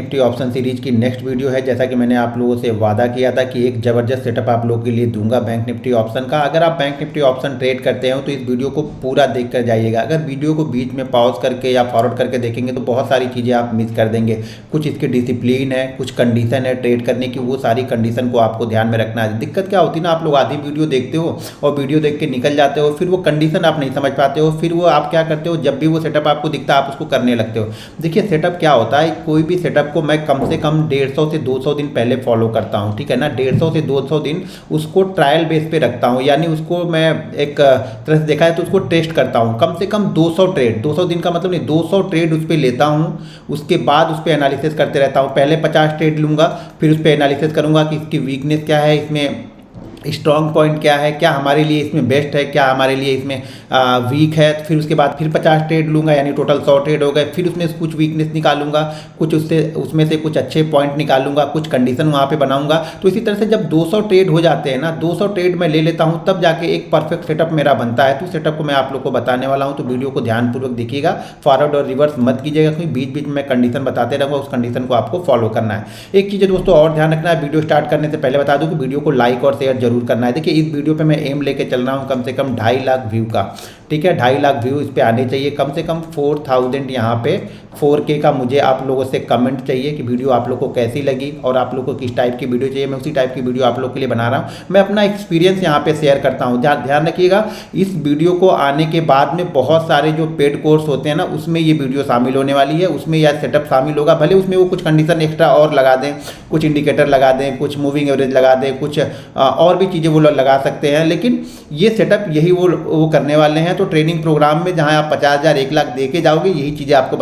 Nifty option series की next video है। जैसा कि मैंने आप लोगों से वादा किया था कि एक ज़बरदस्त सेटअप आप लोगों के लिए दूंगा बैंक निफ्टी ऑप्शन का। अगर आप बैंक निफ्टी ऑप्शन ट्रेड करते हो तो इस वीडियो को पूरा देख कर जाइएगा। अगर वीडियो को बीच में पॉज करके या फॉरवर्ड करके देखेंगे तो बहुत सारी चीज़ें आप मिस कर देंगे। कुछ इसके डिसिप्लिन है, कुछ कंडीशन है ट्रेड करने की, वो सारी कंडीशन को आपको ध्यान में रखना है। दिक्कत क्या होती है ना, आप लोग आधी वीडियो देखते हो और वीडियो देख के निकल जाते हो, फिर वो कंडीशन आप नहीं समझ पाते हो, फिर वो आप क्या करते हो, जब भी वो सेटअप आपको दिखता है आप उसको करने लगते हो। देखिए सेटअप क्या होता है, कोई भी सेटअप को मैं कम से कम 150 से 200 दिन पहले फॉलो करता हूं, ठीक है ना। 150 से 200 दिन उसको ट्रायल बेस पे रखता हूं, यानी उसको मैं एक तरह से देखा है तो उसको टेस्ट करता हूं। कम से कम 200 ट्रेड, 200 दिन का मतलब नहीं, 200 ट्रेड उस पर लेता हूं। उसके बाद उस पर एनालिसिस करते रहता हूं। पहले 50 ट्रेड लूँगा, फिर उस पर एनालिसिस करूँगा कि इसकी वीकनेस क्या है, इसमें स्ट्रॉन्ग पॉइंट क्या है, क्या हमारे लिए इसमें बेस्ट है, क्या हमारे लिए इसमें वीक है। फिर उसके बाद फिर 50 ट्रेड लूँगा, यानी टोटल 100 ट्रेड हो गए। फिर उसमें से कुछ वीकनेस निकालूंगा, कुछ उसमें से कुछ अच्छे पॉइंट निकालूंगा, कुछ कंडीशन वहाँ पे बनाऊंगा। तो इसी तरह से जब 200 ट्रेड हो जाते हैं ना, 200 ट्रेड मैं ले लेता हूँ, तब जाके एक परफेक्ट सेटअप मेरा बनता है। तो सेटअप को मैं आप लोग को बताने वाला हूँ, तो वीडियो को ध्यानपूर्वक देखिएगा, फॉरवर्ड और रिवर्स मत कीजिएगा, क्योंकि बीच बीच में मैं कंडीशन बताते रहूँगा, उस कंडीशन को आपको फॉलो करना है। एक चीज़ दोस्तों और ध्यान रखना है, वीडियो स्टार्ट करने से पहले बता दूँ कि वीडियो को लाइक और शेयर जरूर करना है। देखिए इस वीडियो पे मैं एम लेके चल रहा हूँ कम से कम 2.5 लाख व्यू का, ठीक है। 2.5 लाख व्यू इस पे आने चाहिए, कम से कम 4000 यहाँ पे 4K का मुझे आप लोगों से कमेंट चाहिए कि वीडियो आप लोग को कैसी लगी और आप लोग को किस टाइप की वीडियो चाहिए। मैं उसी टाइप की वीडियो आप लोग के लिए बना रहा हूँ। मैं अपना एक्सपीरियंस यहाँ पे शेयर करता हूँ। ध्यान रखिएगा, इस वीडियो को आने के बाद में बहुत सारे जो पेड कोर्स होते हैं ना, उसमें ये वीडियो शामिल होने वाली है। उसमें यह सेटअप शामिल होगा, भले उसमें वो कुछ कंडीशन एक्स्ट्रा और लगा दें, कुछ इंडिकेटर लगा दें, कुछ मूविंग एवरेज लगा दें, कुछ और भी चीज़ें वो लगा सकते हैं, लेकिन ये सेटअप यही वो करने वाले हैं। तो ट्रेनिंग प्रोग्राम में जहाँ आप 50,000 1 लाख दे के जाओगे, यही चीज़ें आपको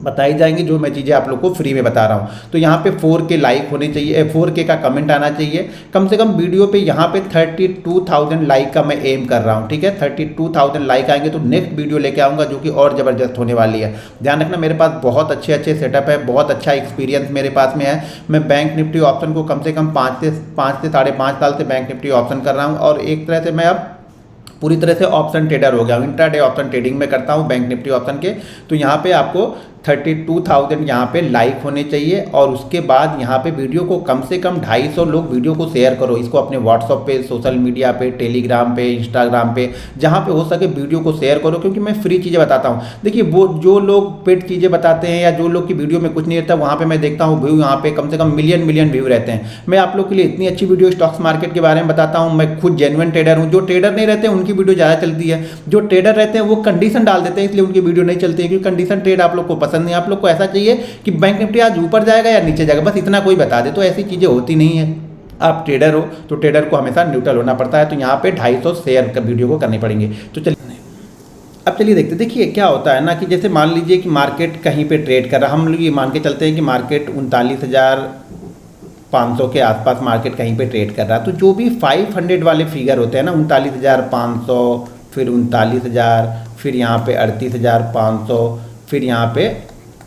बताई जाएंगी, जो मैं चीज़ें आप लोग को फ्री में बता रहा हूँ। तो यहाँ पे 4K लाइक होने चाहिए, 4K का कमेंट आना चाहिए। कम से कम वीडियो पे यहाँ पे 32,000 लाइक का मैं एम कर रहा हूँ, ठीक है। 32,000 लाइक आएंगे तो नेक्स्ट वीडियो लेके आऊँगा जो कि और ज़बरदस्त होने वाली है। ध्यान रखना, मेरे पास बहुत अच्छे सेटअप है, बहुत अच्छा एक्सपीरियंस मेरे पास में है। मैं बैंक निफ्टी ऑप्शन को कम से कम 5 से 5.5 साल से बैंक निफ्टी ऑप्शन कर रहा हूँ, और एक तरह से मैं अब पूरी तरह से ऑप्शन ट्रेडर हो गया हूँ। इंट्राडे ऑप्शन ट्रेडिंग में करता हूँ बैंक निफ्टी ऑप्शन के। तो यहाँ पे आपको 32,000 यहाँ पे लाइक होने चाहिए, और उसके बाद यहाँ पे वीडियो को कम से कम 250 लोग वीडियो को शेयर करो। इसको अपने व्हाट्सअप पे, सोशल मीडिया पे, टेलीग्राम पे, इंस्टाग्राम पे, जहाँ पे हो सके वीडियो को शेयर करो, क्योंकि मैं फ्री चीज़ें बताता हूँ। देखिए वो जो लोग पेड चीज़ें बताते हैं या जो लोग की वीडियो में कुछ नहीं रहता, वहाँ पर मैं देखता हूँ व्यू यहाँ पे कम से कम मिलियन व्यू रहते हैं। मैं आप लोग के लिए इतनी अच्छी वीडियो स्टॉक्स मार्केट के बारे में बताता हूँ। मैं खुद जेन्युइन ट्रेडर हूँ। जो ट्रेडर नहीं रहते हैं उनकी वीडियो ज़्यादा चलती है, जो ट्रेडर रहते हैं वो कंडीशन डाल देते हैं, इसलिए उनकी वीडियो नहीं चलती है, क्योंकि कंडीशन ट्रेड आप लोग को पसंद नहीं। आप लोग को ऐसा चाहिए कि बैंक निफ्टी आज ऊपर जाएगा या नीचे जाएगा, बस इतना कोई बता दे। तो ऐसी चीजें होती नहीं है। आप ट्रेडर हो तो ट्रेडर को हमेशा न्यूट्रल होना पड़ता है। तो यहाँ पे 250 शेयर कर वीडियो को करने पड़ेंगे। तो चलिए अब चलिए देखते। देखिए क्या होता है ना कि जैसे मान लीजिए कि मार्केट कहीं पे ट्रेड कर रहा, हम लोग ये मान के चलते हैं कि मार्केट 39,500 के आसपास मार्केट कहीं पे ट्रेड कर रहा है। तो जो भी 500 वाले फिगर होते हैं ना, 39,500, फिर 39,000, फिर यहाँ पे 38,500, फिर यहाँ पे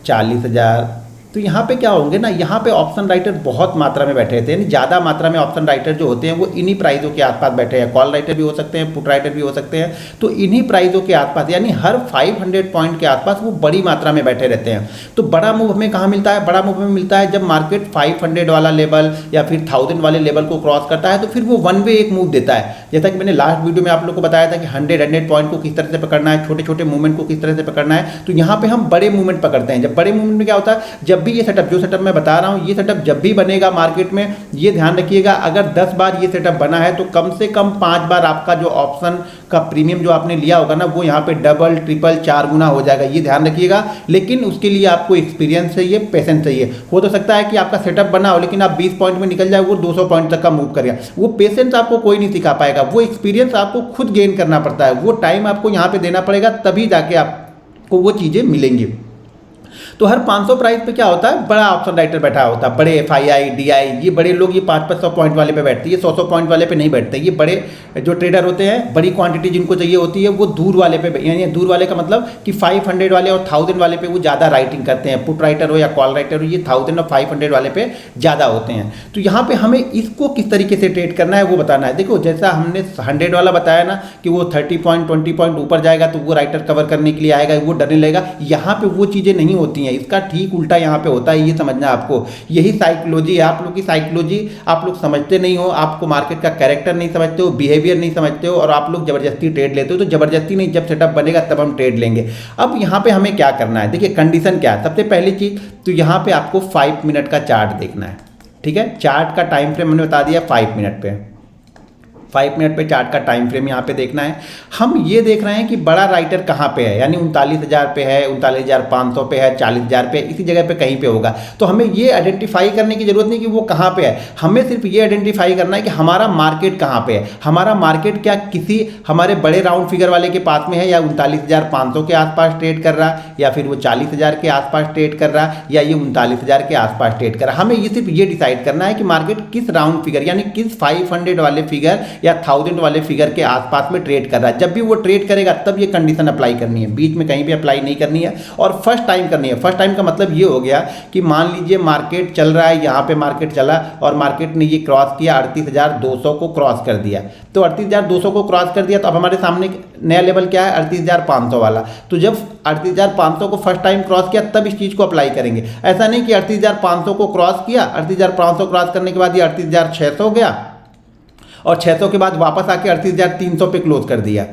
40,000, तो यहाँ पे क्या होंगे ना, यहाँ पे ऑप्शन राइटर बहुत मात्रा में बैठे रहते हैं। यानी ज़्यादा मात्रा में ऑप्शन राइटर जो होते हैं वो इन्हीं प्राइसों के आसपास बैठे हैं। कॉल राइटर भी हो सकते हैं, पुट राइटर भी हो सकते हैं। तो इन्हीं प्राइसों के आसपास, यानी हर 500 पॉइंट के आसपास वो बड़ी मात्रा में बैठे रहते हैं। तो बड़ा मूव हमें कहाँ मिलता है? बड़ा मूव हमें मिलता है जब मार्केट 500 वाला लेवल या फिर 1000 वाले लेवल को क्रॉस करता है, तो फिर वो वन वे एक मूव देता है। जैसा कि मैंने लास्ट वीडियो में आप लोग को बताया था कि 100 पॉइंट को किस तरह से पकड़ना है, छोटे छोटे मूवमेंट को किस तरह से पकड़ना है। तो यहाँ पे हम बड़े मूवमेंट पकड़ते हैं। जब बड़े मूवमेंट में क्या होता है, जब भी ये सेटअप, जो सेटअप मैं बता रहा हूं, ये सेटअप जब भी बनेगा मार्केट में, ये ध्यान रखिएगा, अगर 10 बार ये सेटअप बना है तो कम से कम 5 बार आपका जो ऑप्शन का प्रीमियम जो आपने लिया होगा ना, वो यहाँ पे डबल, ट्रिपल, 4 गुना हो जाएगा। ये ध्यान रखिएगा। लेकिन उसके लिए आपको एक्सपीरियंस चाहिए, पेशेंस चाहिए। हो तो सकता है कि आपका सेटअप बना हो लेकिन आप 20 पॉइंट में निकल जाए, वो 200 पॉइंट तक का मूव करेगा। वो पेशेंस आपको कोई नहीं सिखा पाएगा, वो एक्सपीरियंस आपको खुद गेन करना पड़ता है। वो टाइम आपको यहाँ पे देना पड़ेगा, तभी जाके आपको वो चीज़ें मिलेंगी। तो हर 500 प्राइस पे क्या होता है, बड़ा ऑप्शन राइटर बैठा होता है, बड़े FII DI, ये बड़े लोग ये 500 पॉइंट वाले पे बैठते हैं, ये 100 पॉइंट वाले पे नहीं बैठते। ये बड़े जो ट्रेडर होते हैं, बड़ी क्वांटिटी जिनको चाहिए होती है, वो दूर वाले पे, यानी दूर वाले का मतलब कि 500 वाले और 1000 वाले पे वो ज़्यादा राइटिंग करते हैं। पुट राइटर हो या कॉल राइटर हो, ये 1000 और 500 वाले पे ज़्यादा होते हैं। तो यहाँ पे हमें इसको किस तरीके से ट्रेड करना है वो बताना है। देखो जैसा हमने 100 वाला बताया ना कि वो 30 पॉइंट 20 पॉइंट ऊपर जाएगा तो वो राइटर कवर करने के लिए आएगा, वो डरने लगेगा। यहाँ पे वो चीज़ें नहीं होती हैं, इसका ठीक उल्टा यहाँ पे होता है, ये समझना आपको। यही साइकोलॉजी है, आप लोग की साइकोलॉजी आप लोग समझते नहीं हो, आपको मार्केट का कैरेक्टर नहीं समझते हो, बिहेवियर नहीं समझते हो, और आप लोग जबरदस्ती ट्रेड लेते हो। तो जबरदस्ती नहीं, जब सेटअप बनेगा तब हम ट्रेड लेंगे। अब यहाँ पे हमें क्या करना है, देखिए कंडीशन क्या है। सबसे पहली चीज तो यहाँ पे आपको 5 मिनट का चार्ट देखना है, ठीक है। चार्ट का टाइम फ्रेम मैंने बता दिया 5 मिनट पे, 5 मिनट पे चार्ट का टाइम फ्रेम यहाँ पे देखना है। हम ये देख रहे हैं कि बड़ा राइटर कहाँ पे है, यानी 39,000 पे है, 39,500 पे है, 40,000 पे, इसी जगह पे कहीं पे होगा। तो हमें ये आइडेंटिफाई करने की जरूरत नहीं कि वो कहाँ पे है, हमें सिर्फ ये आइडेंटिफाई करना है कि हमारा मार्केट कहाँ पे है। हमारा मार्केट क्या किसी हमारे बड़े राउंड फिगर वाले के पास में है, या 39,500 के आसपास ट्रेड कर रहा है, या फिर वो 40,000 के आसपास ट्रेड कर रहा है, या ये 39,000 के आसपास ट्रेड कर रहा है। हमें ये सिर्फ ये डिसाइड करना है कि मार्केट किस राउंड फिगर यानी किस 500 वाले फिगर या 1000 वाले फिगर के आसपास में ट्रेड कर रहा है। जब भी वो ट्रेड करेगा तब ये कंडीशन अप्लाई करनी है, बीच में कहीं भी अप्लाई नहीं करनी है, और फर्स्ट टाइम करनी है। फर्स्ट टाइम का मतलब ये हो गया कि मान लीजिए मार्केट चल रहा है, यहाँ पे मार्केट चला और मार्केट ने ये क्रॉस किया, 38,200 को क्रॉस कर दिया। तो 38,200 को क्रॉस कर दिया तो अब हमारे सामने नया लेवल क्या है, 38,500 वाला। तो जब 38,500 को फर्स्ट टाइम क्रॉस किया तब इस चीज़ को अप्लाई करेंगे। ऐसा नहीं कि 38,500 को क्रॉस किया, 38,500 क्रॉस करने के बाद ये 38,600 हो गया और 600 के बाद वापस आके 38,300 पे क्लोज कर दिया।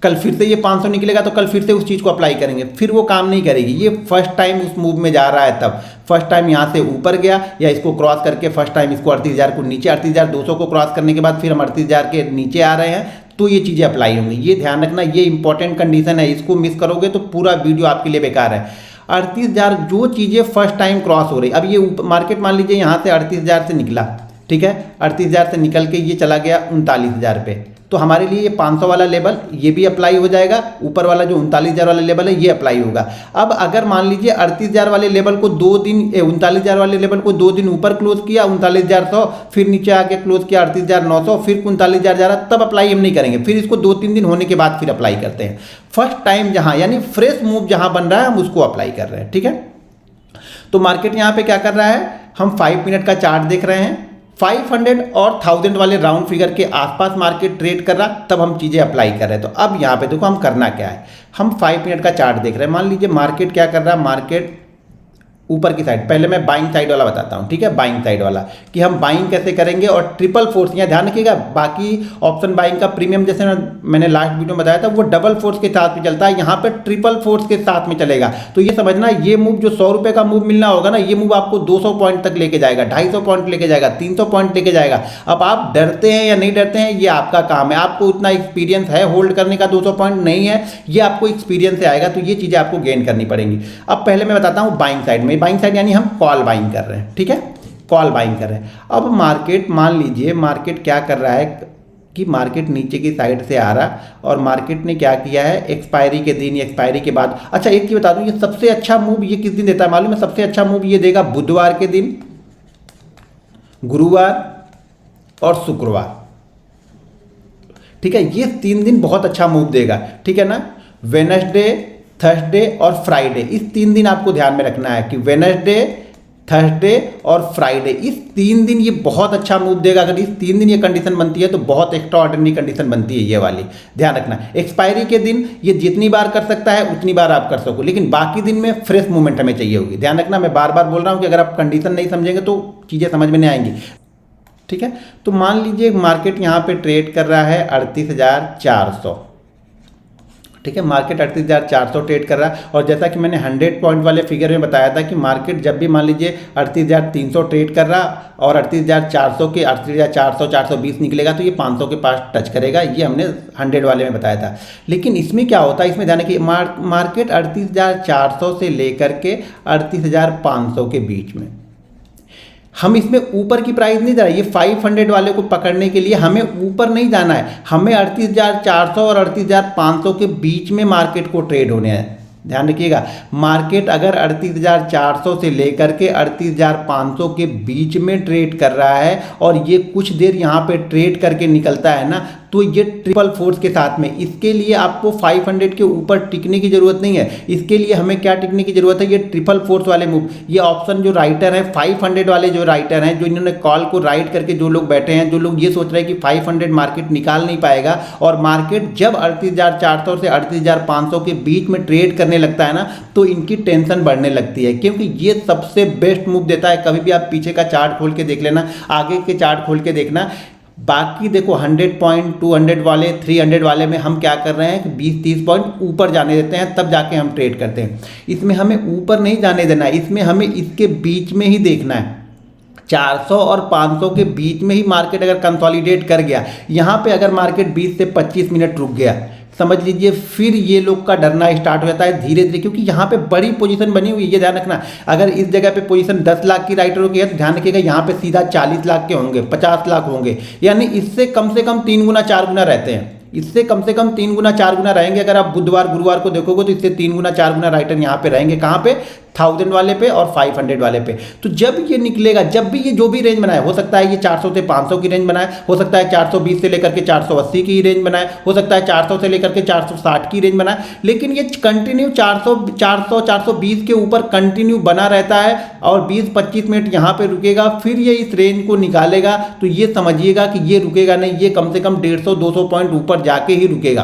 कल फिर से ये 500 निकलेगा तो कल फिर से उस चीज़ को अप्लाई करेंगे, फिर वो काम नहीं करेगी। ये फर्स्ट टाइम उस मूव में जा रहा है, तब फर्स्ट टाइम यहाँ से ऊपर गया या इसको क्रॉस करके फर्स्ट टाइम इसको 38,000 को नीचे, 38,200 को क्रॉस करने के बाद फिर हम 38,000 के नीचे आ रहे हैं, तो ये चीज़ें अप्लाई होंगी। ये ध्यान रखना, ये इंपॉर्टेंट कंडीशन है, इसको मिस करोगे तो पूरा वीडियो आपके लिए बेकार है। 38,000 जो चीज़ें फर्स्ट टाइम क्रॉस हो रही, अब ये मार्केट मान लीजिए यहाँ से 38,000 से निकला, ठीक है, 38,000 से निकल के ये चला गया 39,000 पे, तो हमारे लिए ये 500 वाला लेवल ये भी अप्लाई हो जाएगा, ऊपर वाला जो 39,000 वाला लेवल है ये अप्लाई होगा। अब अगर मान लीजिए 38,000 वाले लेवल को 2 दिन 39,000 वाले लेवल को 2 दिन ऊपर क्लोज किया 39,100, फिर नीचे आके क्लोज किया 38,900, फिर 39,000 जा रहा, तब अप्लाई हम नहीं करेंगे, फिर इसको 2-3 दिन होने के बाद फिर अप्लाई करते हैं। फर्स्ट टाइम जहाँ यानी फ्रेश मूव जहाँ बन रहा है हम उसको अप्लाई कर रहे हैं, ठीक है। तो मार्केट यहाँ पे क्या कर रहा है, हम 5 मिनट का चार्ट देख रहे हैं, 500 और 1000 वाले राउंड फिगर के आसपास मार्केट ट्रेड कर रहा, तब हम चीज़ें अप्लाई कर रहे हैं। तो अब यहाँ पे देखो हम करना क्या है, हम 5 मिनट का चार्ट देख रहे हैं। मान लीजिए मार्केट क्या कर रहा है, मार्केट ऊपर की साइड, पहले मैं बाइंग साइड वाला बताता हूँ, ठीक है, बाइंग साइड वाला कि हम बाइंग कैसे करेंगे। और ट्रिपल फोर्स, यहाँ ध्यान रखिएगा, बाकी ऑप्शन बाइंग का प्रीमियम जैसे मैंने लास्ट वीडियो में बताया था वो डबल फोर्स के साथ में चलता है, यहाँ पे ट्रिपल फोर्स के साथ में चलेगा। तो ये समझना, ये मूव जो 100 रुपये का मूव मिलना होगा ना, ये मूव आपको 200 पॉइंट तक लेके जाएगा, 250 पॉइंट लेके जाएगा, 300 पॉइंट लेके जाएगा। अब आप डरते हैं या नहीं डरते हैं ये आपका काम है, आपको उतना एक्सपीरियंस है होल्ड करने का, 200 पॉइंट नहीं है, ये आपको एक्सपीरियंस से आएगा, तो ये चीज़ें आपको गेन करनी पड़ेंगी। अब पहले मैं बताता हूँ बाइंग साइड में, बाइंग साइड यानी हम कॉल बाइंग कर रहे हैं, ठीक है, कॉल बाइंग कर रहे हैं। अब मार्केट, मान लीजिए मार्केट क्या कर रहा है कि मार्केट नीचे की साइड से आ रहा, और मार्केट ने क्या किया है, एक्सपायरी के दिन, एक्सपायरी के बाद, अच्छा एक चीज़ बता दूं, ये सबसे अच्छा मूव ये किस दिन देता है मालूम है, सबसे अच्छा मूव ये देगा बुधवार के दिन, गुरुवार और शुक्रवार, ठीक है, ये 3 दिन बहुत अच्छा मूव देगा, ठीक है ना। वेडनेसडे, थर्सडे और फ्राइडे, इस 3 दिन आपको ध्यान में रखना है कि वेडनेसडे, थर्सडे और फ्राइडे, इस 3 दिन ये बहुत अच्छा मूव देगा। अगर इस 3 दिन ये कंडीशन बनती है तो बहुत एक्स्ट्रा ऑर्डिनरी कंडीशन बनती है ये वाली, ध्यान रखना। एक्सपायरी के दिन ये जितनी बार कर सकता है उतनी बार आप कर सको, लेकिन बाकी दिन में फ्रेश मूवमेंट हमें चाहिए होगी, ध्यान रखना। मैं बार बार बोल रहा हूँ कि अगर आप कंडीशन नहीं समझेंगे तो चीज़ें समझ में नहीं आएंगी, ठीक है। तो मान लीजिए मार्केट यहाँ पे ट्रेड कर रहा है 38,400, ठीक है, मार्केट 38,400 ट्रेड कर रहा है। और जैसा कि मैंने 100 पॉइंट वाले फिगर में बताया था कि मार्केट जब भी मान लीजिए 38,300 ट्रेड कर रहा और 38,400 के 38,400 420 निकलेगा तो ये 500 के पास टच करेगा, ये हमने 100 वाले में बताया था। लेकिन इसमें क्या होता है, इसमें ध्यान रखिए, मार्केट 38,400 से लेकर के 38,500 के बीच में, हम इसमें ऊपर की प्राइस नहीं जा रहा है, ये 500 वाले को पकड़ने के लिए हमें ऊपर नहीं जाना है, हमें 38,400 और 38,500 के बीच में मार्केट को ट्रेड होने हैं। ध्यान रखिएगा, मार्केट अगर 38,400 से लेकर के 38,500 के बीच में ट्रेड कर रहा है और ये कुछ देर यहाँ पे ट्रेड करके निकलता है ना, तो ये ट्रिपल फोर्स के साथ में, इसके लिए आपको 500 के ऊपर टिकने की जरूरत नहीं है। इसके लिए हमें क्या टिकने की जरूरत है, ये ट्रिपल फोर्स वाले मूव। ये ऑप्शन जो राइटर है 500 वाले जो राइटर हैं, जो इन्होंने कॉल को राइट करके जो लोग बैठे हैं, जो लोग ये सोच रहे हैं कि 500 मार्केट निकाल नहीं पाएगा, और मार्केट जब 38,400 से 38,500 के बीच में ट्रेड करने लगता है ना, तो इनकी टेंशन बढ़ने लगती है, क्योंकि ये सबसे बेस्ट मूव देता है। कभी भी आप पीछे का चार्ट खोल के देख लेना, आगे के चार्ट खोल के देखना। बाकी देखो 100 पॉइंट, 200 वाले, 300 वाले में हम क्या कर रहे हैं कि 20-30 पॉइंट ऊपर जाने देते हैं, तब जाके हम ट्रेड करते हैं। इसमें हमें ऊपर नहीं जाने देना है, इसमें हमें इसके बीच में ही देखना है। 400 और 500 के बीच में ही मार्केट अगर कंसोलिडेट कर गया, यहाँ पे अगर मार्केट 20 से 25 मिनट रुक गया, समझ लीजिए फिर ये लोग का डरना स्टार्ट हो जाता है धीरे धीरे, क्योंकि यहाँ पे बड़ी पोजीशन बनी हुई है, ये ध्यान रखना। अगर इस जगह पे पोजीशन 10 लाख की राइटरों की है तो ध्यान रखिएगा यहाँ पे सीधा 40 लाख के होंगे, 50 लाख होंगे, यानी इससे कम से कम 3 गुना 4 गुना रहते हैं। इससे कम से कम 3 गुना 4 गुना रहेंगे। अगर आप बुधवार गुरुवार को देखोगे तो इससे 3 गुना 4 गुना राइटर यहाँ पे रहेंगे। कहाँ पे? 1000 वाले पे और 500 वाले पे। तो जब ये निकलेगा, जब भी ये जो भी रेंज बनाए, हो सकता है ये 400 से 500 की रेंज बनाए, हो सकता है 420 से लेकर के 480 की रेंज बनाए, हो सकता है 400 से लेकर के 460 की रेंज बनाए, लेकिन ये कंटिन्यू 420 के ऊपर कंटिन्यू बना रहता है और 20-25 मिनट यहाँ पे रुकेगा, फिर ये इस रेंज को निकालेगा। तो ये समझिएगा कि ये रुकेगा नहीं, ये कम से कम 150-200 पॉइंट ऊपर जाके ही रुकेगा,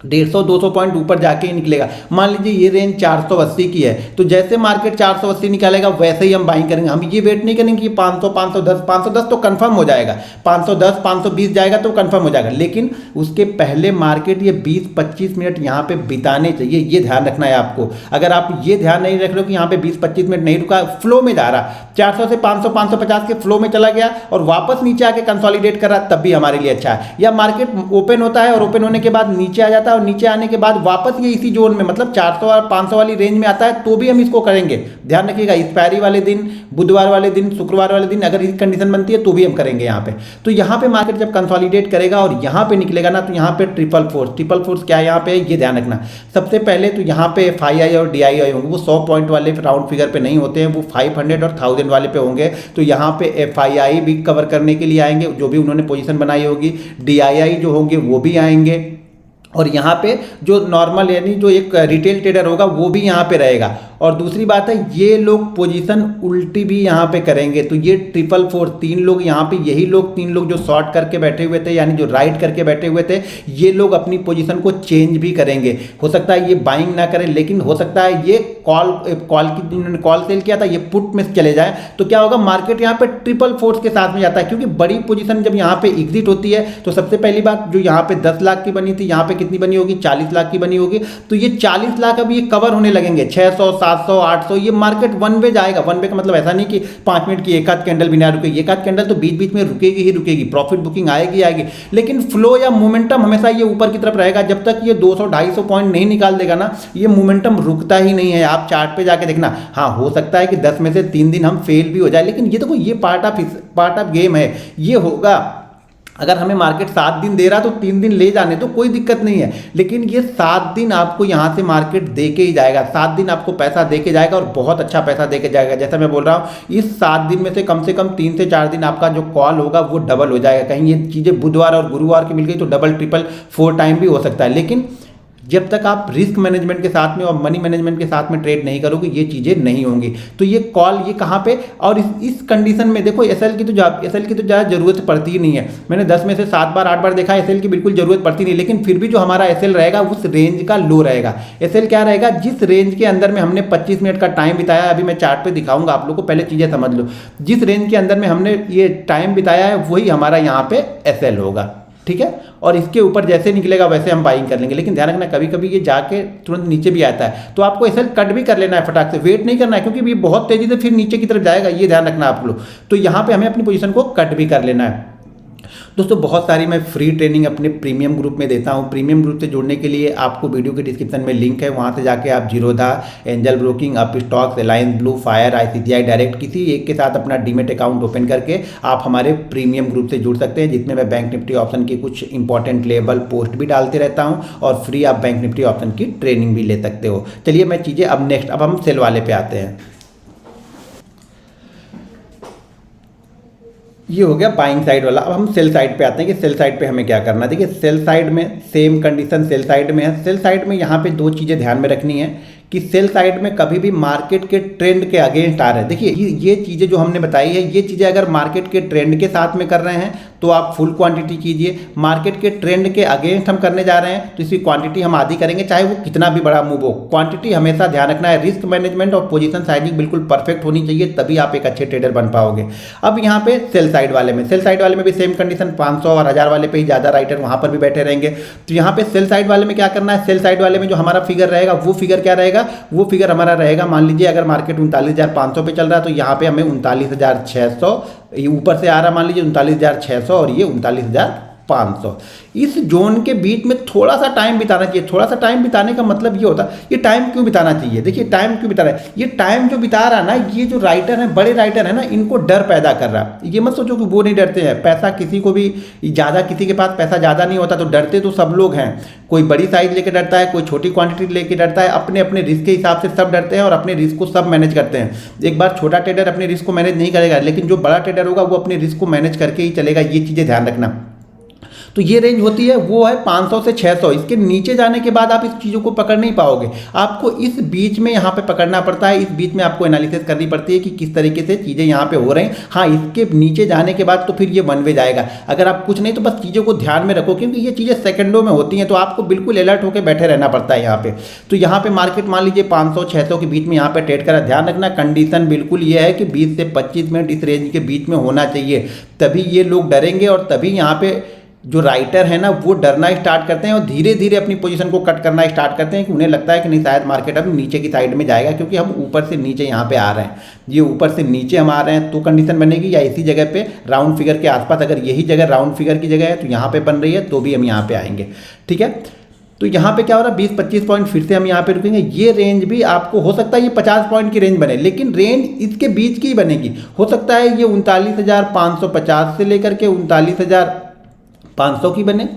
150-200 पॉइंट ऊपर जाके ही निकलेगा। मान लीजिए ये रेंज 480 की है, तो जैसे मार्केट 480 निकालेगा वैसे ही हम बाइंग करेंगे। हम ये वेट नहीं करेंगे कि 500, 510 तो कंफर्म हो जाएगा, 510, 520 जाएगा तो कंफर्म हो जाएगा, लेकिन उसके पहले मार्केट ये 20-25 मिनट यहाँ पे बिताने चाहिए। ये ध्यान रखना है आपको। अगर आप ये ध्यान नहीं रख रहे हो कि यहाँ पे 20-25 मिनट नहीं रुका, फ्लो में जा रहा, 400 से 500, 550 के फ्लो में चला गया और वापस नीचे आके कंसोलिडेट कर रहा, तब भी हमारे लिए अच्छा है। या मार्केट ओपन होता है और ओपन होने के बाद नीचे आ जाता है और नीचे आने के बाद वापस ये इसी जोन में, मतलब 400 और 500 वाली रेंज में आता है, तो भी हम इसको करेंगे। ध्यान रखिएगा, एक्सपायरी वाले दिन, बुधवार वाले दिन, शुक्रवार वाले दिन अगर इस कंडीशन बनती है तो भी हम करेंगे यहाँ पे। तो यहाँ पे मार्केट जब कंसोलिडेट करेगा और यहाँ पे निकलेगा ना, तो यहाँ पे ट्रिपल फोर्स क्या है यहाँ पे, ये ध्यान रखना। सबसे पहले तो यहाँ पे FII और DII होंगे, वो 100 पॉइंट वाले राउंड फिगर पे नहीं होते हैं, वो 500 और 1000 वाले पे होंगे। तो यहाँ पे FII भी कवर करने के लिए आएंगे, जो भी उन्होंने पोजीशन बनाई होगी, DII जो होंगे वो भी आएंगे, और यहाँ पे जो नॉर्मल यानी जो एक रिटेल ट्रेडर होगा वो भी यहाँ पे रहेगा। और दूसरी बात है, ये लोग पोजीशन उल्टी भी यहाँ पे करेंगे। तो ये ट्रिपल फोर्स, 3 लोग यहाँ पे, यही लोग 3 लोग जो शॉर्ट करके बैठे हुए थे, यानी जो राइट करके बैठे हुए थे, ये लोग अपनी पोजीशन को चेंज भी करेंगे। हो सकता है ये बाइंग ना करें, लेकिन हो सकता है ये कॉल की जिन्होंने कॉल सेल किया था ये पुट में चले जाए। तो क्या होगा, मार्केट यहाँ पे ट्रिपल फोर्स के साथ में जाता है, क्योंकि बड़ी पोजीशन जब यहाँ पे एग्जिट होती है तो सबसे पहली बात, जो यहाँ पे 10 लाख की बनी थी, यहाँ पे कितनी बनी होगी, 40 लाख की बनी होगी। तो ये 40 लाख अब ये कवर होने लगेंगे, 600, 700, 800, ये मार्केट वन वे जाएगा। वन वे का मतलब ऐसा नहीं कि 5 मिनट की एक आध कैंडल भी ना रुकेगी, एक आध कैंडल तो बीच बीच में रुकेगी ही रुकेगी, प्रॉफिट बुकिंग आएगी आएगी, लेकिन फ्लो या मोमेंटम हमेशा ये ऊपर की तरफ रहेगा। जब तक ये 200-250 पॉइंट नहीं निकाल देगा ना, ये मोमेंटम रुकता ही नहीं है। आप चार्ट पे जाके देखना, हाँ हो सकता है कि 10 में से 3 दिन हम फेल भी हो जाए, लेकिन ये देखो, ये पार्ट ऑफ गेम है, ये होगा। अगर हमें मार्केट 7 दिन दे रहा तो 3 दिन ले जाने तो कोई दिक्कत नहीं है, लेकिन ये 7 दिन आपको यहाँ से मार्केट दे के ही जाएगा, 7 दिन आपको पैसा दे के जाएगा और बहुत अच्छा पैसा दे के जाएगा। जैसा मैं बोल रहा हूँ, इस 7 दिन में से कम 3 से 4 दिन आपका जो कॉल होगा वो डबल हो जाएगा। कहीं ये चीज़ें बुधवार और गुरुवार की मिल गई तो डबल, ट्रिपल, 4 टाइम भी हो सकता है। लेकिन जब तक आप रिस्क मैनेजमेंट के साथ में और मनी मैनेजमेंट के साथ में ट्रेड नहीं करोगे, ये चीज़ें नहीं होंगी। तो ये कॉल ये कहाँ पे, और इस कंडीशन में देखो, एसएल की तो ज़्यादा ज़रूरत पड़ती ही नहीं है। मैंने 10 में से 7 बार 8 बार देखा, एसएल की बिल्कुल ज़रूरत पड़ती नहीं, लेकिन फिर भी जो हमारा एसएल रहेगा उस रेंज का लो रहेगा। एसएल क्या रहेगा, जिस रेंज के अंदर में हमने 25 मिनट का टाइम बिताया, अभी मैं चार्ट पे दिखाऊंगा आप लोग को, पहले चीज़ें समझ लो। जिस रेंज के अंदर में हमने ये टाइम बिताया है वही हमारा यहाँ पे एसएल होगा, ठीक है। और इसके ऊपर जैसे निकलेगा वैसे हम बाइंग कर लेंगे। लेकिन ध्यान रखना, कभी कभी ये जाके तुरंत नीचे भी आता है, तो आपको एसएल कट भी कर लेना है फटाक से, वेट नहीं करना है, क्योंकि ये बहुत तेजी से फिर नीचे की तरफ जाएगा, ये ध्यान रखना आप लोग। तो यहाँ पे हमें अपनी पोजीशन को कट भी कर लेना है। दोस्तों, बहुत सारी मैं फ्री ट्रेनिंग अपने प्रीमियम ग्रुप में देता हूं। प्रीमियम ग्रुप से जुड़ने के लिए आपको वीडियो के डिस्क्रिप्शन में लिंक है, वहां से जाके आप Zerodha, angel broking, up stocks, alliance blue, fire, ICICI direct किसी एक के साथ अपना डीमेट अकाउंट ओपन करके आप हमारे प्रीमियम ग्रुप से जुड़ सकते हैं, जिसमें मैं बैंक निफ्टी ऑप्शन की कुछ इंपॉर्टेंट लेवल पोस्ट भी डालते रहता हूँ और फ्री आप बैंक निफ्टी ऑप्शन की ट्रेनिंग भी ले सकते हो। चलिए मैं चीज़ें अब हम सेल वाले पे आते हैं। ये हो गया बाइंग साइड वाला। अब हम सेल साइड पे आते हैं कि सेल साइड पे हमें क्या करना है। देखिए सेल साइड में सेम कंडीशन सेल साइड में है। सेल साइड में यहाँ पे दो चीज़ें ध्यान में रखनी है कि सेल साइड में कभी भी मार्केट के ट्रेंड के अगेंस्ट आ रहे हैं। देखिए ये चीज़ें जो हमने बताई है, ये चीज़ें अगर मार्केट के ट्रेंड के साथ में कर रहे हैं तो आप फुल क्वांटिटी कीजिए। मार्केट के ट्रेंड के अगेंस्ट हम करने जा रहे हैं तो इसकी क्वांटिटी हम आधी करेंगे, चाहे वो कितना भी बड़ा मूव हो। क्वांटिटी हमेशा ध्यान रखना है। रिस्क मैनेजमेंट और पोजीशन साइजिंग बिल्कुल परफेक्ट होनी चाहिए, तभी आप एक अच्छे ट्रेडर बन पाओगे। अब यहाँ पे सेल साइड वाले में भी सेम कंडीशन 500 और 1000 वाले पे ही ज़्यादा राइटर वहाँ पर भी बैठे रहेंगे। तो यहाँ पे सेल साइड वाले में क्या करना है, सेल साइड वाले में जो हमारा फिगर रहेगा वो फिगर क्या रहेगा, वो फिगर हमारा रहेगा, मान लीजिए अगर मार्केट 39,500 पे चल रहा है तो यहाँ पे हमें 39,600 ऊपर से आ रहा, मान लीजिए 39,600 और ये 39,500। इस जोन के बीच में थोड़ा सा टाइम बिताना चाहिए। थोड़ा सा टाइम बिताने का मतलब ये होता है, ये टाइम क्यों बिताना चाहिए, देखिए टाइम क्यों बिता रहा है। ये टाइम जो बिता रहा है ना, ये जो राइटर है, बड़े राइटर है ना, इनको डर पैदा कर रहा है। ये मत सोचो कि वो नहीं डरते हैं। पैसा किसी को भी ज़्यादा, किसी के पास पैसा ज़्यादा नहीं होता तो डरते तो सब लोग हैं। कोई बड़ी साइज लेके डरता है, कोई छोटी क्वांटिटी लेके डरता है। अपने अपने रिस्क के हिसाब से सब डरते हैं और अपने रिस्क को सब मैनेज करते हैं। एक बार छोटा ट्रेडर अपने रिस्क को मैनेज नहीं करेगा, लेकिन जो बड़ा ट्रेडर होगा वो अपने रिस्क को मैनेज करके ही चलेगा। ये चीज़ें ध्यान रखना। तो ये रेंज होती है, वो है 500 से 600। इसके नीचे जाने के बाद आप इस चीज़ों को पकड़ नहीं पाओगे। आपको इस बीच में यहाँ पे पकड़ना पड़ता है। इस बीच में आपको एनालिसिस करनी पड़ती है कि किस तरीके से चीज़ें यहाँ पे हो रही हैं। हाँ, इसके नीचे जाने के बाद तो फिर ये वन वे जाएगा। अगर आप कुछ नहीं तो बस चीज़ों को ध्यान में रखो, क्योंकि ये चीज़ें सेकंडों में होती हैं, तो आपको बिल्कुल अलर्ट होकर बैठे रहना पड़ता है यहाँ पे। तो यहाँ पे मार्केट मान लीजिए 500-600 के बीच में यहाँ पे ट्रेड करा। ध्यान रखना, कंडीशन बिल्कुल ये है कि 20 से 25 मिनट इस रेंज के बीच में होना चाहिए, तभी ये लोग डरेंगे और तभी यहाँ पे जो राइटर है ना वो डरना स्टार्ट करते हैं और धीरे धीरे अपनी पोजीशन को कट करना स्टार्ट करते हैं कि उन्हें लगता है कि नहीं, शायद मार्केट अब नीचे की साइड में जाएगा, क्योंकि हम ऊपर से नीचे यहाँ पे आ रहे हैं। ये ऊपर से नीचे हम आ रहे हैं तो कंडीशन बनेगी, या इसी जगह पे राउंड फिगर के आसपास, अगर यही जगह राउंड फिगर की जगह है तो यहाँ पे बन रही है तो भी हम यहाँ पे आएंगे। ठीक है, तो यहाँ पे क्या हो रहा है, 20-25 पॉइंट फिर से हम यहाँ पे रुकेंगे। ये रेंज भी आपको हो सकता है ये 50 पॉइंट की रेंज बने, लेकिन रेंज इसके बीच की ही बनेगी। हो सकता है ये 39,550 से लेकर के 39,500 की बने,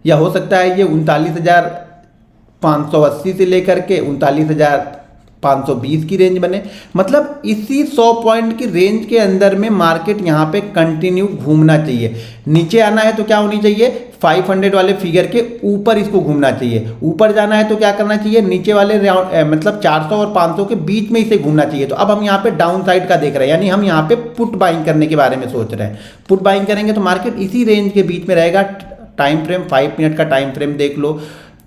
या हो सकता है ये 39,580 से लेकर के 39,520 की रेंज बने। मतलब इसी 100 पॉइंट की रेंज के अंदर में मार्केट यहाँ पे कंटिन्यू घूमना चाहिए। नीचे आना है तो क्या होनी चाहिए, 500 वाले फिगर के ऊपर इसको घूमना चाहिए। ऊपर जाना है तो क्या करना चाहिए, नीचे वाले मतलब 400 और 500 के बीच में इसे घूमना चाहिए। तो अब हम यहाँ पे डाउन साइड का देख रहे हैं, यानी हम यहाँ पे पुट बाइंग करने के बारे में सोच रहे हैं। पुट बाइंग करेंगे तो मार्केट इसी रेंज के बीच में रहेगा। टाइम फ्रेम 5 मिनट का टाइम फ्रेम देख लो,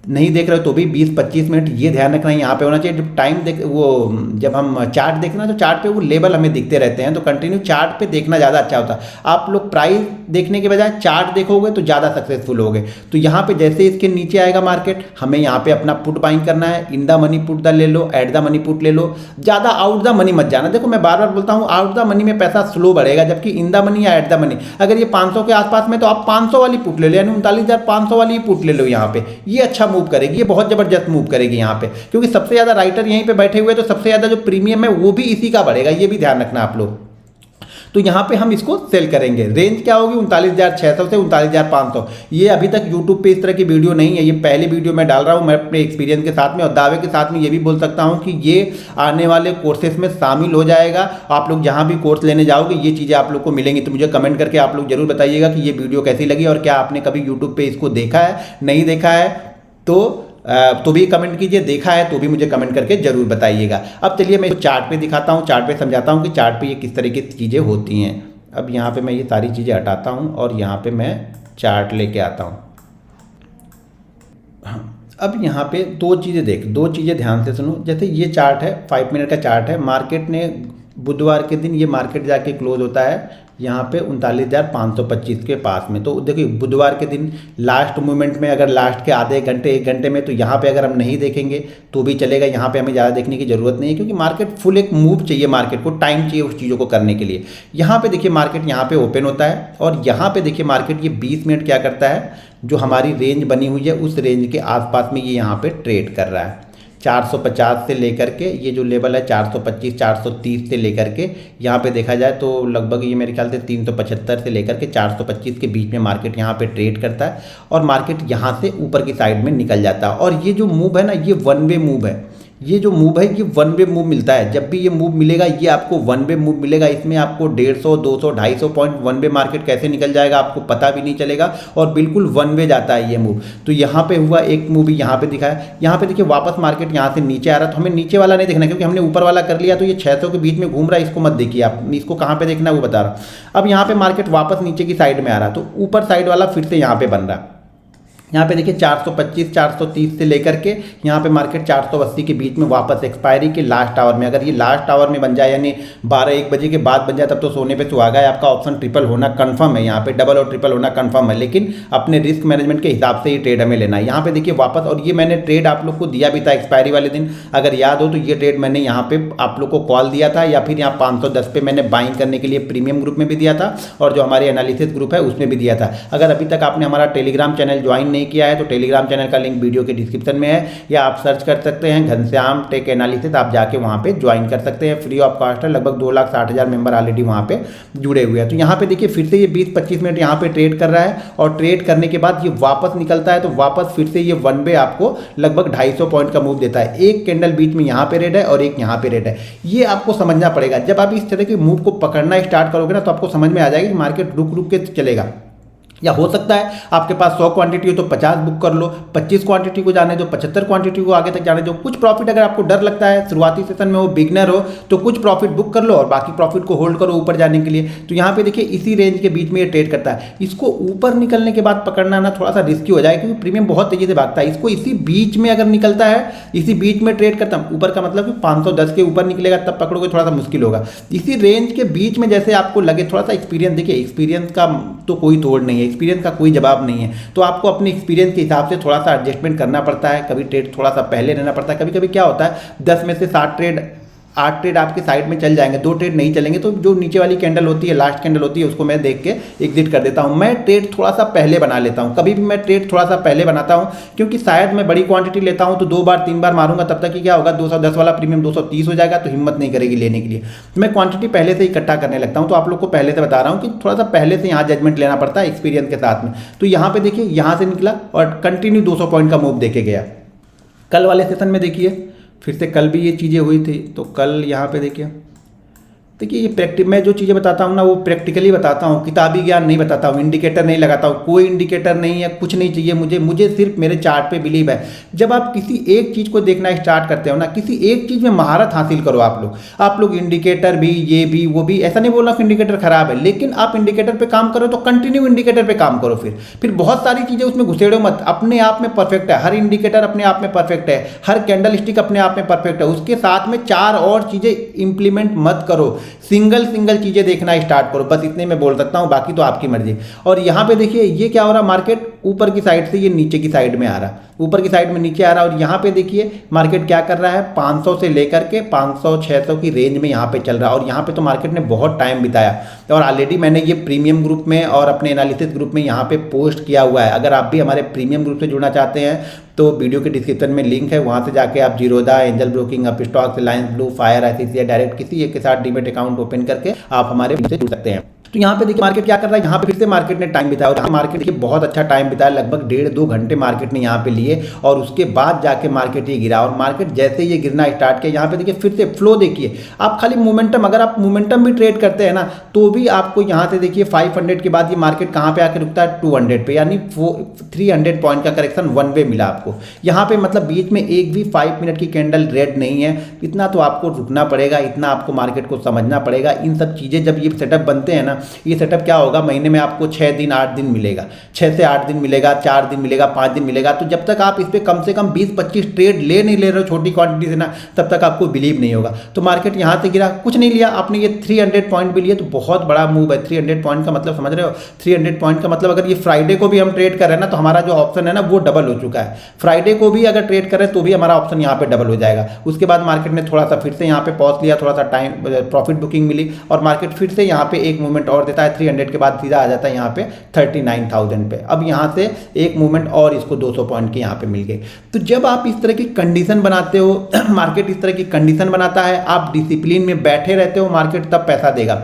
नहीं देख रहे हो तो भी 20-25 मिनट ये ध्यान रखना यहाँ पे होना चाहिए। जब टाइम देख वो जब हम चार्ट देखना तो चार्ट पे वो लेवल हमें दिखते रहते हैं, तो कंटिन्यू चार्ट पे देखना ज़्यादा अच्छा होता है। आप लोग प्राइस देखने के बजाय चार्ट देखोगे तो ज़्यादा सक्सेसफुल होगे। तो यहाँ पे जैसे इसके नीचे आएगा मार्केट, हमें यहाँ पे अपना पुट बाइंग करना है। In the money put the ले लो, एट द मनी पुट ले लो, ज़्यादा आउट द मनी मत जाना। देखो मैं बार बार बोलता हूँ, आउट द मनी में पैसा स्लो बढ़ेगा, जबकि इन द मनी या एट द मनी अगर ये 500 के आसपास में तो आप 500 वाली पुट ले लो, यानी 39,500 वाली पुट ले लो। यहाँ पे ये अच्छा मूव करेगी, ये बहुत जबरदस्त मूव करेगी यहाँ पे, क्योंकि सबसे ज्यादा राइटर यहीं पे बैठे हुए, तो सबसे ज्यादा जो प्रीमियम है वो भी इसी का बढ़ेगा। ये भी ध्यान रखना आप लोग। तो यहाँ पे हम इसको सेल करेंगे। रेंज क्या होगी, 39,600 से 39,500। ये अभी तक यूट्यूब पे इस तरह की वीडियो नहीं है, ये पहली वीडियो मैं डाल रहा हूँ मैं अपने एक्सपीरियंस के साथ में, और दावे के साथ में ये भी बोल सकता हूँ कि ये आने वाले कोर्सेज में शामिल हो जाएगा। आप लोग जहाँ भी कोर्स लेने जाओगे ये चीज़ें आप लोग को मिलेंगी। तो मुझे कमेंट करके आप लोग जरूर बताइएगा कि ये वीडियो कैसी लगी, और क्या आपने कभी यूट्यूब पर इसको देखा है, नहीं देखा है तो भी कमेंट कीजिए, देखा है तो भी मुझे कमेंट करके जरूर बताइएगा। अब चलिए मैं चार्ट पे दिखाता हूँ, चार्ट पे समझाता हूँ कि चार्ट पे ये किस तरह की चीज़ें होती हैं। अब यहाँ पे मैं ये सारी चीज़ें हटाता हूँ और यहाँ पे मैं चार्ट लेके आता हूँ। अब यहाँ पे दो चीज़ें ध्यान से सुनो। जैसे ये चार्ट है, 5 मिनट का चार्ट है। मार्केट ने बुधवार के दिन ये मार्केट जाके क्लोज होता है यहाँ पे 39,525 के पास में। तो देखिए बुधवार के दिन लास्ट मोमेंट में, अगर लास्ट के आधे घंटे 1 घंटे में, तो यहाँ पे अगर हम नहीं देखेंगे तो भी चलेगा। यहाँ पे हमें ज़्यादा देखने की ज़रूरत नहीं है, क्योंकि मार्केट फुल एक मूव चाहिए, मार्केट को टाइम चाहिए उस चीज़ों को करने के लिए। यहाँ पे देखिए मार्केट यहाँ पे ओपन होता है, और यहाँ पे देखिए मार्केट ये 20 मिनट क्या करता है, जो हमारी रेंज बनी हुई है उस रेंज के आसपास में ये यहाँ पे ट्रेड कर रहा है। 450 से लेकर के ये जो लेवल है 425 430 से लेकर के यहाँ पे देखा जाए तो लगभग ये मेरे ख्याल से 375 से लेकर के 425 के बीच में मार्केट यहाँ पे ट्रेड करता है, और मार्केट यहाँ से ऊपर की साइड में निकल जाता है। और ये जो मूव है ना, ये वन वे मूव है, ये जो मूव है ये वन वे मूव मिलता है। जब भी ये मूव मिलेगा ये आपको वन वे मूव मिलेगा। इसमें आपको 150, 200, 250 पॉइंट वन वे मार्केट कैसे निकल जाएगा आपको पता भी नहीं चलेगा और बिल्कुल वन वे जाता है ये मूव। तो यहाँ पे हुआ एक मूव भी यहाँ पे दिखाया। यहाँ पे देखिए वापस मार्केट यहाँ से नीचे आ रहा, तो हमें नीचे वाला नहीं देखना क्योंकि हमने ऊपर वाला कर लिया। तो ये 600 के बीच में घूम रहा है, इसको मत देखिए आप, इसको कहाँ पे देखना है वो बता रहा हूँ। अब यहाँ पे मार्केट वापस नीचे की साइड में आ रहा, तो ऊपर साइड वाला फिर से यहाँ पे बन रहा। यहाँ पे देखिए 425, 430 से लेकर के यहाँ पे मार्केट 480 के बीच में वापस एक्सपायरी के लास्ट आवर में, अगर ये लास्ट आवर में बन जाए यानी 12-1 बजे के बाद बन जाए तब तो सोने पे सुहागा है। आपका ऑप्शन ट्रिपल होना कंफर्म है, यहाँ पे डबल और ट्रिपल होना कंफर्म है, लेकिन अपने रिस्क मैनेजमेंट के हिसाब से ये ट्रेड हमें लेना है। यहाँ पे देखिए वापस, और ये मैंने ट्रेड आप लोग को दिया भी था एक्सपायरी वाले दिन, अगर याद हो तो ये ट्रेड मैंने यहाँ पे आप लोग को कॉल दिया था या फिर यहाँ 510 पे मैंने बाइंग करने के लिए प्रीमियम ग्रुप में भी दिया था और जो हमारे एनालिसिस ग्रुप है उसमें भी दिया था। अगर अभी तक आपने हमारा टेलीग्राम चैनल ज्वाइन नहीं किया है तो टेलीग्राम चैनल का लिंक वीडियो के डिस्क्रिप्शन में है, या आप सर्च कर सकते हैं घनश्याम टेक एनालिसिस, आप जाके वहां पे ज्वाइन कर सकते हैं, फ्री ऑफ कॉस्ट है। लगभग 2,60,000 मेंबर ऑलरेडी वहां पे जुड़े हुए हैं। तो यहाँ पे देखिए फिर से ये 20-25 मिनट यहाँ पे ट्रेड कर रहा है और ट्रेड करने के बाद ये वापस निकलता है, तो वापस फिर से ये वन वे आपको लगभग 250 पॉइंट का मूव देता है। एक कैंडल बीच में यहाँ पे रेड है और एक यहाँ पे रेड है, ये आपको समझना पड़ेगा। जब आप इस तरह के मूव को पकड़ना स्टार्ट करोगे ना तो आपको समझ में आ जाएगा कि मार्केट रुक रुक के चलेगा। या हो सकता है आपके पास 100 क्वांटिटी हो तो 50 बुक कर लो, 25 क्वांटिटी को जाने दो, 75 क्वांटिटी को आगे तक जाने दो। कुछ प्रॉफिट अगर आपको डर लगता है शुरुआती सेशन में हो, बिगनर हो, तो कुछ प्रॉफिट बुक कर लो और बाकी प्रॉफिट को होल्ड करो ऊपर जाने के लिए। तो यहाँ पे देखिए इसी रेंज के बीच में ये ट्रेड करता है। इसको ऊपर निकलने के बाद पकड़ना ना थोड़ा सा रिस्की हो जाए क्योंकि प्रीमियम बहुत तेजी से भागता है। इसको इसी बीच में अगर निकलता है, इसी बीच में ट्रेड करता है, ऊपर का मतलब कि 510 के ऊपर निकलेगा तब पकड़ोगे, थोड़ा सा मुश्किल होगा। इसी रेंज के बीच में जैसे आपको लगे, थोड़ा सा एक्सपीरियंस, देखिए एक्सपीरियंस का तो कोई तोड़ नहीं है, एक्सपीरियंस का कोई जवाब नहीं है, तो आपको अपने एक्सपीरियंस के हिसाब से थोड़ा सा एडजस्टमेंट करना पड़ता है। कभी ट्रेड थोड़ा सा पहले रहना पड़ता है। कभी कभी क्या होता है 10 में से 7 ट्रेड 8 ट्रेड आपके साइड में चल जाएंगे, 2 ट्रेड नहीं चलेंगे, तो जो नीचे वाली कैंडल होती है, लास्ट कैंडल होती है, उसको मैं देख के एग्जिट कर देता हूं। मैं ट्रेड थोड़ा सा पहले बना लेता हूं, कभी भी मैं ट्रेड थोड़ा सा पहले बनाता हूं क्योंकि शायद मैं बड़ी क्वांटिटी लेता हूं तो 2 बार 3 बार मारूंगा, तब तक कि क्या होगा 210 वाला प्रीमियम 230 हो जाएगा, तो हिम्मत नहीं करेगी लेने के लिए। मैं क्वांटिटी पहले से इकट्ठा करने लगता हूं। तो आप लोग को पहले से बता रहा हूं कि थोड़ा सा पहले से यहाँ जजमेंट लेना पड़ता है एक्सपीरियंस के साथ में। तो यहाँ पे देखिए यहाँ से निकला और कंटिन्यू 200 पॉइंट का मूव देके गया। कल वाले सेशन में देखिए फिर से कल भी ये चीज़ें हुई थी, तो कल यहाँ पे देखिए ये मैं जो चीज़ें बताता हूँ ना वो प्रैक्टिकली बताता हूँ, किताबी ज्ञान नहीं बताता हूँ, इंडिकेटर नहीं लगाता हूँ, कोई इंडिकेटर नहीं है, कुछ नहीं चाहिए मुझे सिर्फ मेरे चार्ट पे बिलीव है। जब आप किसी एक चीज़ को देखना स्टार्ट करते हो ना, किसी एक चीज़ में महारत हासिल करो आप लोग इंडिकेटर भी, ये भी वो भी, ऐसा नहीं बोल रहा कि इंडिकेटर खराब है, लेकिन आप इंडिकेटर पर काम करो तो कंटिन्यू इंडिकेटर पर काम करो, फिर बहुत सारी चीज़ें उसमें घुसेड़ो मत। अपने आप में परफेक्ट है, हर इंडिकेटर अपने आप में परफेक्ट है, हर कैंडल स्टिक अपने आप में परफेक्ट है, उसके साथ में 4 और चीज़ें इंप्लीमेंट मत करो, सिंगल चीजें देखना स्टार्ट करो। बस इतने मैं बोल सकता हूं, बाकी तो आपकी मर्जी। और यहां पे देखिए ये क्या हो रहा, मार्केट ऊपर की साइड से ये नीचे की साइड में आ रहा, ऊपर की साइड में नीचे आ रहा, और यहाँ पे देखिए मार्केट क्या कर रहा है 500 से लेकर के 500-600 की रेंज में यहाँ पे चल रहा है। और यहाँ पे तो मार्केट ने बहुत टाइम बिताया और ऑलरेडी मैंने ये प्रीमियम ग्रुप में और अपने एनालिसिस ग्रुप में यहाँ पे पोस्ट किया हुआ है। अगर आप भी हमारे प्रीमियम ग्रुप से जुड़ना चाहते हैं तो वीडियो के डिस्क्रिप्शन में लिंक है, वहाँ से जाके आप Zerodha, angel broking, Upstox, Reliance blue, fire, ICICI direct किसी एक के साथ डीमेट अकाउंट ओपन करके आप हमारे से जुड़ सकते हैं। तो यहाँ पे देखिए मार्केट क्या कर रहा है, यहाँ पे फिर से मार्केट ने टाइम बिताया, और मार्केट देखिए बहुत अच्छा टाइम बिताया, लगभग 1.5-2 घंटे मार्केट ने यहाँ पे लिए और उसके बाद जाके मार्केट ये गिरा। और मार्केट जैसे ये गिरना स्टार्ट किया, यहाँ पे देखिए फिर से फ्लो देखिए आप, खाली मोमेंटम, अगर आप मोमेंटम भी ट्रेड करते हैं ना तो भी आपको यहाँ से देखिए 500 के बाद ये मार्केट कहाँ पे आके रुकता है 200 पे, यानी 300 पॉइंट का करेक्शन वन वे मिला आपको यहाँ पे। मतलब बीच में एक भी 5 मिनट की कैंडल रेड नहीं है, इतना तो आपको रुकना पड़ेगा, इतना आपको मार्केट को समझना पड़ेगा। इन सब चीज़ें जब ये सेटअप बनते हैं ना, ये सेटअप क्या होगा, महीने में आपको 6 दिन 8 दिन मिलेगा, 6 से 8 दिन मिलेगा, 4 दिन मिलेगा, 5 दिन मिलेगा। तो जब तक आप इस पर कम से कम 20-25 ट्रेड नहीं ले रहे हो छोटी क्वांटिटी से ना, तब तक आपको बिलीव नहीं होगा। तो मार्केट यहाँ से गिरा, कुछ नहीं लिया आपने, ये 300 पॉइंट भी लिए तो बहुत बड़ा मूव है। 300 पॉइंट का मतलब समझ रहे हो, 300 पॉइंट का मतलब अगर ये फ्राइडे को भी हम ट्रेड कर रहे हैं ना तो हमारा जो ऑप्शन है ना वो डबल हो चुका है। फ्राइडे को भी अगर ट्रेड करें तो भी हमारा ऑप्शन यहाँ पे डबल हो जाएगा। उसके बाद मार्केट ने थोड़ा सा फिर से यहाँ पे पॉज लिया, थोड़ा सा टाइम प्रॉफिट बुकिंग मिली और मार्केट फिर से यहाँ पे एक मूवमेंट और देता है, 300 के बाद सीधा आ जाता है यहाँ पे 39,000 पे। अब यहाँ से एक मूवमेंट और इसको 200 पॉइंट के यहाँ पे मिल गए। तो जब आप इस तरह की कंडीशन बनाते हो, मार्केट इस तरह की कंडीशन बनाता है, आप डिसिप्लिन में बैठे रहते हो, मार्केट तब पैसा देगा।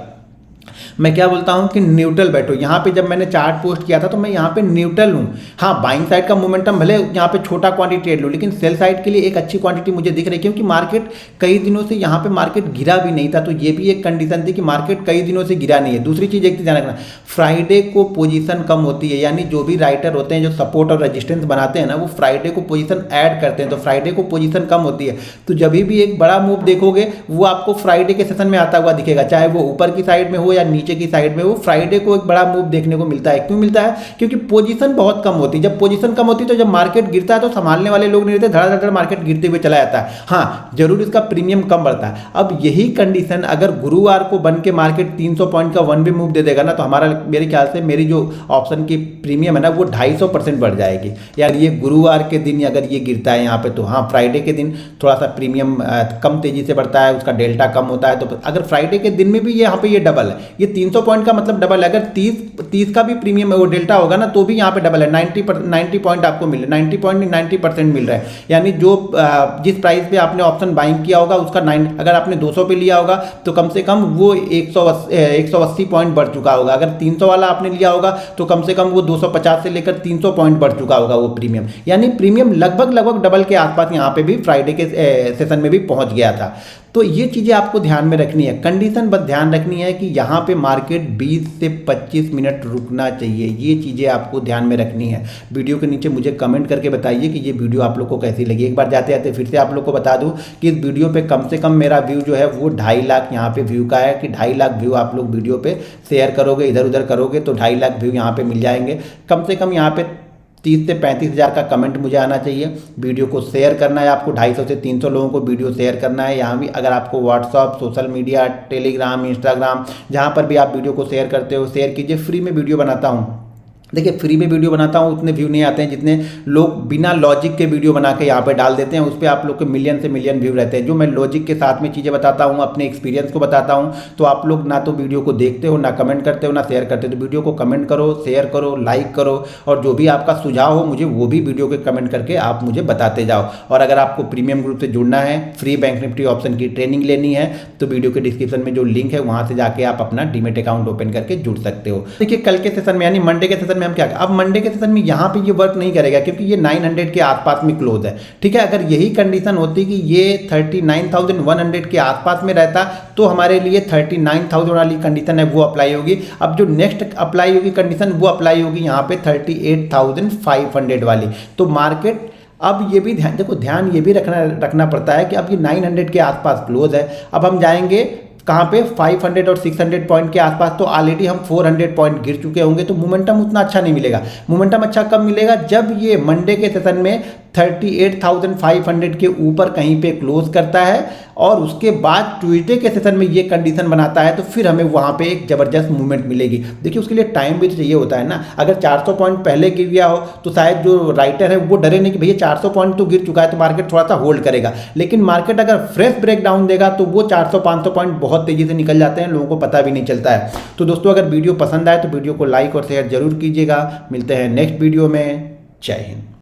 मैं क्या बोलता हूँ कि न्यूट्रल बैठो। यहाँ पे जब मैंने चार्ट पोस्ट किया था तो मैं यहाँ पे न्यूट्रल हूँ। हाँ, बाइंग साइड का मोमेंटम भले यहाँ पे छोटा क्वांटिटी ट्रेड लो, लेकिन सेल साइड के लिए एक अच्छी क्वांटिटी मुझे दिख रही है, क्योंकि मार्केट कई दिनों से यहाँ पे मार्केट गिरा भी नहीं था। तो ये भी एक कंडीशन थी कि मार्केट कई दिनों से गिरा नहीं है। दूसरी चीज़ एक ध्यान रखना, फ्राइडे को पोजीशन कम होती है, यानी जो भी राइटर होते हैं जो सपोर्ट और रेजिस्टेंस बनाते हैं ना, वो फ्राइडे को पोजीशन ऐड करते हैं, तो फ्राइडे को पोजीशन कम होती है। तो जब भी एक बड़ा मूव देखोगे वो आपको फ्राइडे के सेशन में आता हुआ दिखेगा, चाहे वो ऊपर की साइड में हो या नीचे की साइड में हो। फ्राइडे को एक बड़ा मूव देखने को मिलता है। क्यों मिलता है? क्योंकि पोजीशन बहुत कम होती है। जब पोजीशन कम होती है तो जब मार्केट गिरता है तो संभालने वाले लोग नहीं रहते, धड़ाधड़ मार्केट गिरते हुए चला जाता है। हाँ, जरूर इसका प्रीमियम कम बढ़ता है। अब यही कंडीशन अगर गुरुवार को बन के मार्केट 300 पॉइंट का वन वे मूव दे देगा ना, तो हमारा मेरे ख्याल से मेरी जो ऑप्शन की प्रीमियम है ना वो 250% बढ़ जाएगी। यार ये गुरुवार के दिन अगर ये गिरता है यहाँ पे, तो हाँ फ्राइडे के दिन थोड़ा सा प्रीमियम कम तेजी से बढ़ता है, उसका डेल्टा कम होता है। तो अगर फ्राइडे के दिन में भी यहाँ पे ये डबल है, ये 300 पॉइंट का मतलब डबल है। अगर 30 का भी प्रीमियम वो डेल्टा होगा ना तो भी यहाँ पे डबल है, 90 पॉइंट आपको मिल रहा है, 90 पॉइंट नहीं 90% मिल रहा है। यानी जो जिस प्राइस पे आपने ऑप्शन बाइंग किया होगा उसका अगर आपने 200 पे लिया होगा तो कम से कम वो 180 पॉइंट बढ़ चुका होगा। अगर 300 वाला आपने लिया होगा तो कम से कम वो 250 से लेकर 300 पॉइंट बढ़ चुका होगा वो प्रीमियम। यानी प्रीमियम लगभग डबल के आसपास यहाँ पे भी फ्राइडे के सेशन में भी पहुंच गया था। तो ये चीज़ें आपको ध्यान में रखनी है। कंडीशन बस ध्यान रखनी है कि यहाँ पे मार्केट 20 से 25 मिनट रुकना चाहिए। ये चीज़ें आपको ध्यान में रखनी है। वीडियो के नीचे मुझे कमेंट करके बताइए कि ये वीडियो आप लोग को कैसी लगी। एक बार जाते जाते फिर से आप लोग को बता दूं कि इस वीडियो पे कम से कम मेरा व्यू जो है वो 2.5 लाख यहाँ पे व्यू का है, कि 2.5 लाख व्यू आप लोग वीडियो पे शेयर करोगे, इधर उधर करोगे तो 2.5 लाख व्यू यहाँ पे मिल जाएंगे। कम से कम यहाँ पे 30 से 35 हज़ार का कमेंट मुझे आना चाहिए। वीडियो को शेयर करना है आपको, 250 से 300 लोगों को वीडियो शेयर करना है। यहाँ भी अगर आपको WhatsApp, social media, Telegram, Instagram, जहाँ पर भी आप वीडियो को शेयर करते हो शेयर कीजिए। फ्री में वीडियो बनाता हूँ। देखिए फ्री में वीडियो बनाता हूँ उतने व्यू नहीं आते हैं जितने लोग बिना लॉजिक के वीडियो बना के यहाँ पे डाल देते हैं। उस पर आप लोग के मिलियन से मिलियन व्यू रहते हैं। जो मैं लॉजिक के साथ में चीज़ें बताता हूँ, अपने एक्सपीरियंस को बताता हूँ, तो आप लोग ना तो वीडियो को देखते हो, ना कमेंट करते हो, ना शेयर करते हो। तो वीडियो को कमेंट करो, शेयर करो, लाइक करो, और जो भी आपका सुझाव हो मुझे वो भी वीडियो के कमेंट करके आप मुझे बताते जाओ। और अगर आपको प्रीमियम ग्रुप से जुड़ना है, फ्री बैंक निफ्टी ऑप्शन की ट्रेनिंग लेनी है, तो वीडियो के डिस्क्रिप्शन में जो लिंक है वहाँ से जाके आप अपना डीमेट अकाउंट ओपन करके जुड़ सकते हो। देखिए कल के सेशन में यानी मंडे के सेशन में हम क्या, अब मंडे के सेशन में यहाँ पे ये वर्क नहीं करेगा क्योंकि ये 900 के आसपास में क्लोज है। ठीक है, अगर यही कंडीशन होती कि ये 39,100 के आसपास में रहता तो हमारे लिए 39,000 वाली कंडीशन है वो अप्लाई होगी। अब जो नेक्स्ट अप्लाई होगी कंडीशन वो अप्लाई होगी यहाँ पे 38,500 वाली। तो मार्केट अब ये भी ध्यान ये भी रखना पड़ता है कि अब ये 900 के आसपास क्लोज है। अब हम जाएंगे कहाँ पे 500 और 600 पॉइंट के आसपास, तो ऑलरेडी हम 400 पॉइंट गिर चुके होंगे। तो मोमेंटम उतना अच्छा नहीं मिलेगा। मोमेंटम अच्छा कब मिलेगा? जब ये मंडे के सेशन में 38,500 के ऊपर कहीं पे क्लोज करता है और उसके बाद ट्यूसडे के सेशन में ये कंडीशन बनाता है, तो फिर हमें वहाँ पे एक ज़बरदस्त मूवमेंट मिलेगी। देखिए उसके लिए टाइम भी तो चाहिए होता है ना। अगर 400 पॉइंट पहले गिर गया हो तो शायद जो राइटर है वो डरे नहीं कि भैया 400 पॉइंट तो गिर चुका है तो मार्केट थोड़ा सा होल्ड करेगा। लेकिन मार्केट अगर फ्रेश ब्रेक डाउन देगा तो वो 400-500 पॉइंट बहुत तेज़ी से निकल जाते हैं, लोगों को पता भी नहीं चलता है। तो दोस्तों अगर वीडियो पसंद आए तो वीडियो को लाइक और शेयर जरूर कीजिएगा। मिलते हैं नेक्स्ट वीडियो में। जय हिंद।